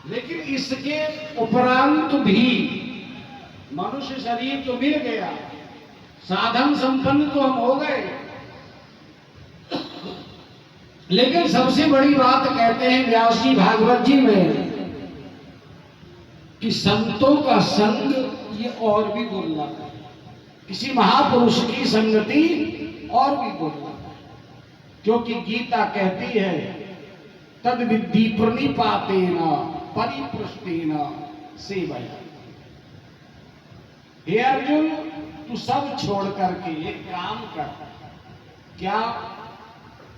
लेकिन इसके उपरांत भी मनुष्य शरीर तो मिल गया, साधन संपन्न तो हम हो गए, लेकिन सबसे बड़ी बात कहते हैं व्यास जी भागवत जी में कि संतों का संग ये और भी दुर्लभ है। किसी महापुरुष की संगति और भी दुर्लभ है, क्योंकि गीता कहती है तद विद्धि प्रणिपातेन परिपृष्टेन सेवया। हे अर्जुन, तू सब छोड़ करके एक काम कर। क्या?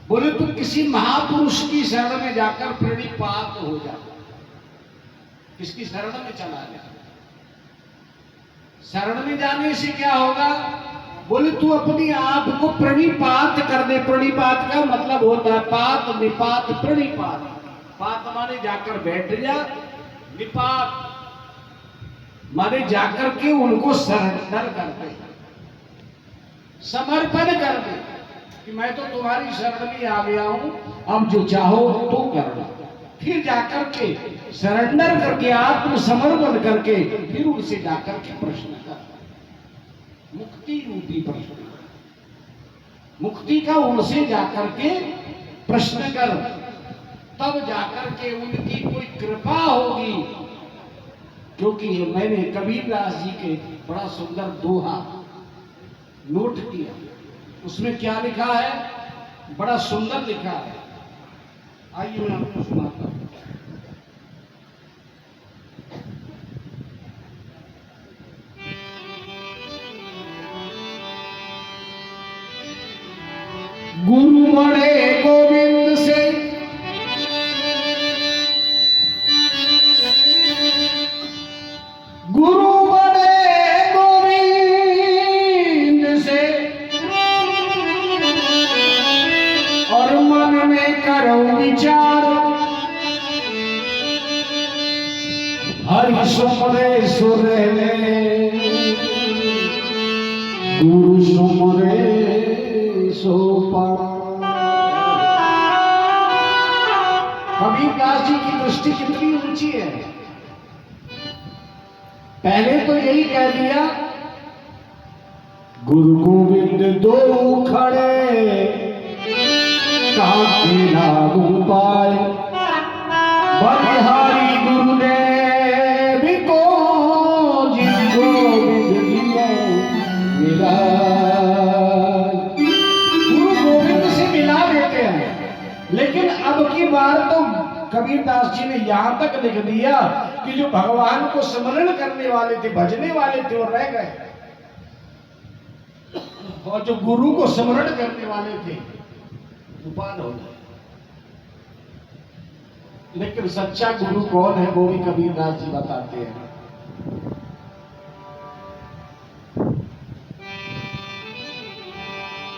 बोले तू किसी महापुरुष की शरण में जाकर प्रणिपात हो जा। किसकी शरण में चला जा। शरण में जाने से क्या होगा? बोले तू अपने आप को प्रणिपात कर दे। प्रणिपात का मतलब होता है पात निपात प्रणिपात। पात माने जाकर बैठ जा, निपात माने जाकर के उनको सरेंडर कर दे, समर्पण कर दे कि मैं तो तुम्हारी शरण में आ गया हूं, अब जो चाहो तो करना। फिर जाकर के सरेंडर करके आत्मसमर्पण करके फिर उनसे जाकर के प्रश्न कर, मुक्ति रूपी प्रश्न, मुक्ति का उनसे जाकर के प्रश्न कर, तब जाकर के उनकी कोई कृपा होगी। क्योंकि मैंने कबीरदास जी के बड़ा सुंदर दोहा नोट किया, उसमें क्या लिखा है, बड़ा सुंदर लिखा है। आइए मैं आपको सुनाता हूं। गुरु बड़े गोविंद से गुरु बड़े गोविंद से और मन में करो विचार, हरि सुमरे सुरे गुरु सुमरे सो पार। कबीरदास जी की दृष्टि कितनी ऊंची है। पहले तो यही कह दिया गुरु गोविंद दो खड़े काके लागू पाए, बलिहारी गुरुदेव को जिन गोविंद दिए मिला। गुरु गोविंद से मिला देते हैं, लेकिन अब की बार तो कबीरदास जी ने यहां तक लिख दिया कि जो भगवान को स्मरण करने वाले थे, भजने वाले थे, वो रह गए, और जो गुरु को स्मरण करने वाले थे उपान हो गए। लेकिन सच्चा गुरु कौन है, वो भी कबीरदास जी बताते हैं।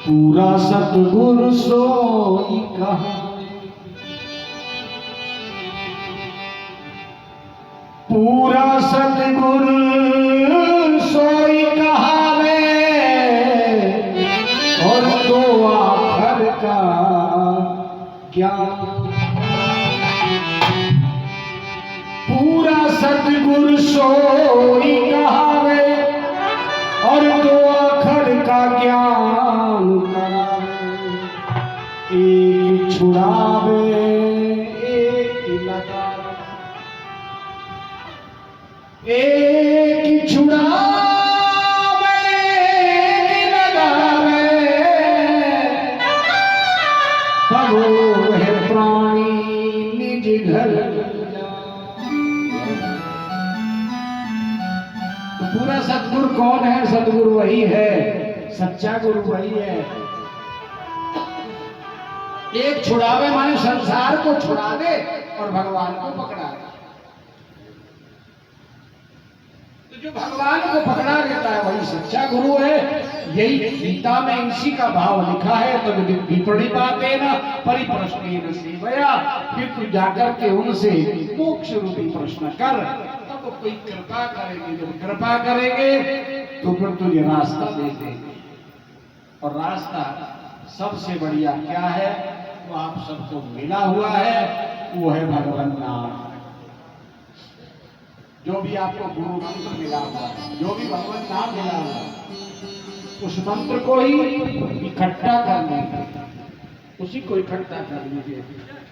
पूरा सतगुरु सोई कहा, पूरा सतगुरु सोई कहावे, और तो आखर का ज्ञान। पूरा सतगुरु सोई कहावे, और तो आखर का ज्ञान करावे। एक छुड़ावे एक लगावे, एक छुड़ावे लगावे, तब है प्राणी निज घर। पूरा सतगुरु कौन है? सतगुरु वही है, सच्चा गुरु वही है। एक छुड़ावे माने संसार को छुड़ा दे और भगवान को पकड़ा दे। जो भगवान को पकड़ा लेता है वही सच्चा गुरु है। यही गीता में इसी का भाव लिखा है, तो प्रणिपातेन परिपृष्टेन सेवया। फिर तू जाकर के उनसे मोक्ष रूपी प्रश्न कर, तब कोई कृपा करेंगे। जब कृपा करेंगे तो फिर तुझे रास्ता दे देंगे। और रास्ता सबसे बढ़िया क्या है, वो आप सबको मिला हुआ है, वो है भगवान नाम। जो भी आपको गुरु मंत्र मिला हुआ है, जो भी भगवत नाम मिला हुआ है, उस मंत्र को ही इकट्ठा कर लीजिए, उसी को इकट्ठा कर लीजिए।